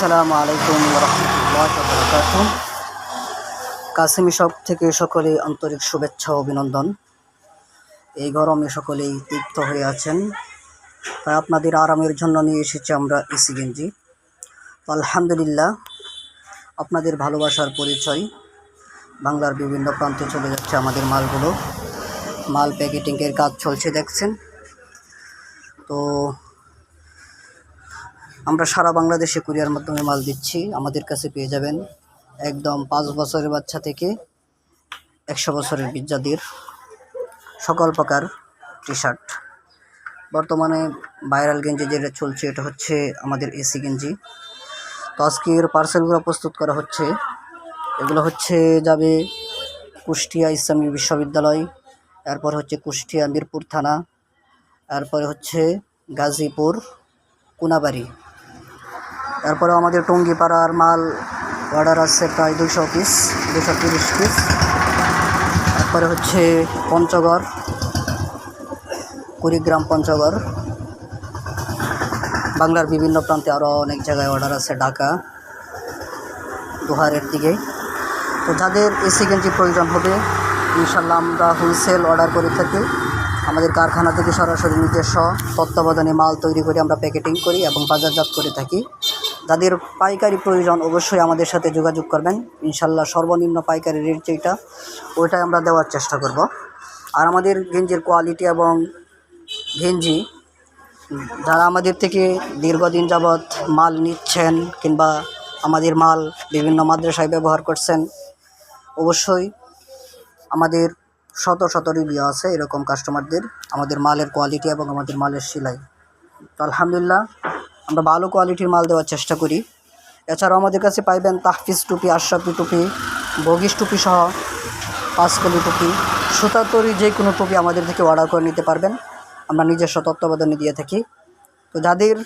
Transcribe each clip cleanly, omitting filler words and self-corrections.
আসসালামু আলাইকুম রহমতুল্লাহ বারাকাতুহু। কাসেমি শপ থেকে সকলেই আন্তরিক শুভেচ্ছা ও অভিনন্দন। এই গরমে সকলেই তৃপ্ত হয়ে আছেন, তাই আপনাদের আরামের জন্য নিয়ে এসেছি আমরা এসি গেঞ্জি। তো আলহামদুলিল্লাহ, আপনাদের ভালোবাসার পরিচয় বাংলার বিভিন্ন প্রান্তে চলে যাচ্ছে আমাদের মালগুলো। মাল প্যাকেটিংয়ের কাজ চলছে দেখছেন। তো আমরা সারা বাংলাদেশে কুরিয়ার মাধ্যমে মাল দিচ্ছি। আমাদের কাছে পেয়ে যাবেন একদম 5 বছরের বাচ্চা থেকে 100 বছরের বৃদ্ধাদের সকল প্রকার টি শার্ট। বর্তমানে ভাইরাল গেঞ্জি যেটা চলছে এটা হচ্ছে আমাদের এসি গেঞ্জি। তো আজকের পার্সেলগুলো প্রস্তুত করা হচ্ছে। এগুলো হচ্ছে যাবে কুষ্টিয়া ইসলামী বিশ্ববিদ্যালয়, এরপর হচ্ছে কুষ্টিয়া মিরপুর থানা, এরপরে হচ্ছে গাজীপুর কোনাবাড়ি, এরপরে আমাদের টঙ্গিপাড়ার মাল অর্ডার আছে প্রায় 230 পিস। তারপরে হচ্ছে পঞ্চগড়, কুড়িগ্রাম পঞ্চগড়, বাংলার বিভিন্ন প্রান্তে আরও অনেক জায়গায় অর্ডার আছে, ঢাকা দোহারের দিকে। তো যাদের এসি গেঞ্জি প্রয়োজন হবে ইনশাল্লাহ আমরা হোলসেল অর্ডার করে থাকি। আমাদের কারখানা থেকে সরাসরি নিজস্ব তত্ত্বাবধানে মাল তৈরি করে আমরা প্যাকেটিং করি এবং বাজারজাত করে থাকি। যাদের পাইকারি প্রয়োজন অবশ্যই আমাদের সাথে যোগাযোগ করবেন। ইনশাল্লাহ সর্বনিম্ন পাইকারি রেট যেটা ওইটাই আমরা দেওয়ার চেষ্টা করব। আর আমাদের গেঞ্জির কোয়ালিটি এবং গেঞ্জি যারা আমাদের থেকে দীর্ঘদিন যাবৎ মাল নিচ্ছেন কিংবা আমাদের মাল বিভিন্ন মাদ্রাসায় ব্যবহার করছেন, অবশ্যই আমাদের শত রিভিউ আছে এরকম কাস্টমারদের, আমাদের মালের কোয়ালিটি এবং আমাদের মালের সেলাই। তো আলহামদুলিল্লাহ আমরা ভালো কোয়ালিটির মাল দেওয়ার চেষ্টা করি। এছাড়াও আমাদের কাছে পাইবেন তাহফিজ টুপি, আশরাফি টুপি, বগিস টুপি সহ 5 কলি টুপি, সুতার তৈরি যে কোনো টুপি আমাদের থেকে অর্ডার করে নিতে পারবেন। আমরা নিজস্ব তত্ত্বাবধানে দিয়ে থাকি। তো যাদের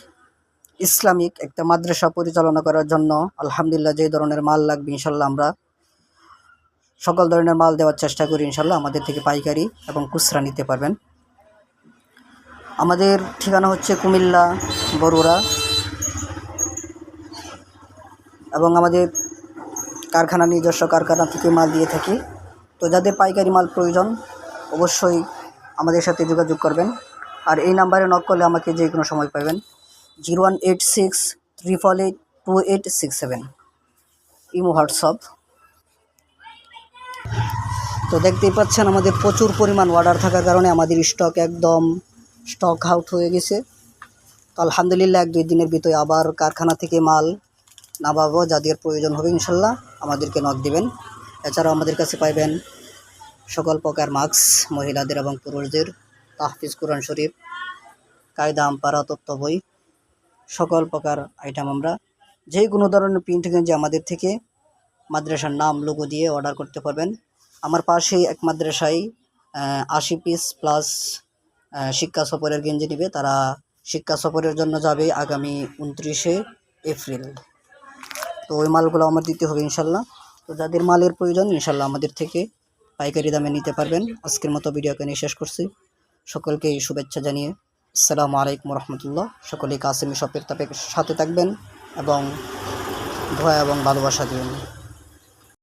ইসলামিক একটা মাদ্রাসা পরিচালনা করার জন্য আলহামদুলিল্লাহ যে ধরনের মাল লাগবে ইনশাল্লাহ আমরা সকল ধরনের মাল দেওয়ার চেষ্টা করি। ইনশাল্লাহ আমাদের থেকে পাইকারি এবং খুচরা নিতে পারবেন। আমাদের ঠিকানা হচ্ছে কুমিল্লা বরুড়া এবং আমাদের কারখানা নিজস্ব কারখানা থেকে মাল দিয়ে থাকি। তো যাদের পাইকারি মাল প্রয়োজন অবশ্যই আমাদের সাথে যোগাযোগ করবেন। আর এই নাম্বারে নক করলে আমাকে যে কোনো সময় পাবেন। 01863882867 ইমো হোয়াটসঅ্যাপ। তো দেখতেই পাচ্ছেন আমাদের প্রচুর পরিমাণ অর্ডার থাকার কারণে আমাদের স্টক আউট হয়ে গেছে। তো আলহামদুলিল্লাহ 1-2 দিনের ভিতরে আবার কারখানা থেকে মাল নামাবো। যাদের প্রয়োজন হবে ইনশাল্লাহ আমাদেরকে নক দিবেন। এছাড়াও আমাদের কাছে পাইবেন সকল প্রকার মাস্ক, মহিলাদের এবং পুরুষদের, তাহফিজ কোরআন শরীফ, কায়দা আমপারা তত্ত্ব বই, সকল প্রকার আইটেম আমরা যে কোনো ধরনের প্রিন্ট গেঞ্জি আমাদের থেকে মাদ্রাসার নাম লোগো দিয়ে অর্ডার করতে পারবেন। আমার পাশেই এক মাদ্রাসায় 80 পিস প্লাস শিক্ষা সফরের গেঞ্জি নেবে। তারা শিক্ষা সফরের জন্য যাবে আগামী 29শে এপ্রিল। তো ওই মালগুলো আমার দিতে হবে ইনশাল্লাহ। তো যাদের মালের প্রয়োজন ইনশাল্লাহ আমাদের থেকে পাইকারি দামে নিতে পারবেন। আজকের মতো ভিডিওকে নিয়ে শেষ করছি। সকলকে শুভেচ্ছা জানিয়ে আসসালামু আলাইকুম রহমতুল্লাহ। সকলেই কাসেমি শপের সাথে থাকবেন এবং দোয়া এবং ভালোবাসা দিবেন।